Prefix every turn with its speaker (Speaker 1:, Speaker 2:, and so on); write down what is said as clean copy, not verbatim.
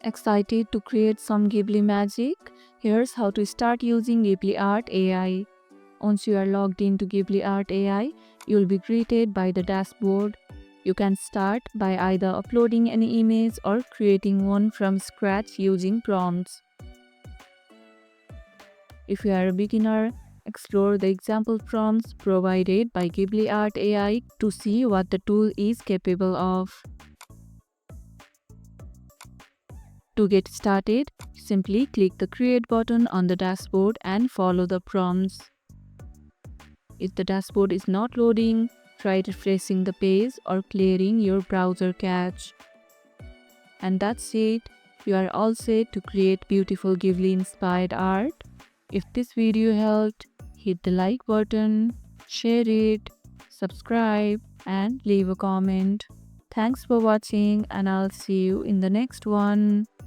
Speaker 1: Excited to create some Ghibli magic? Here's how to start using Ghibliart AI. Once you are logged into Ghibliart AI, you'll be greeted by the dashboard. You can start by either uploading an image or creating one from scratch using prompts. If you are a beginner, explore the example prompts provided by Ghibliart AI to see what the tool is capable of. To get started, simply click the Create button on the dashboard and follow the prompts. If the dashboard is not loading, try refreshing the page or clearing your browser cache. And that's it. You are all set to create beautiful Ghibli-inspired art. If this video helped, hit the like button, share it, subscribe, and leave a comment. Thanks for watching, and I'll see you in the next one.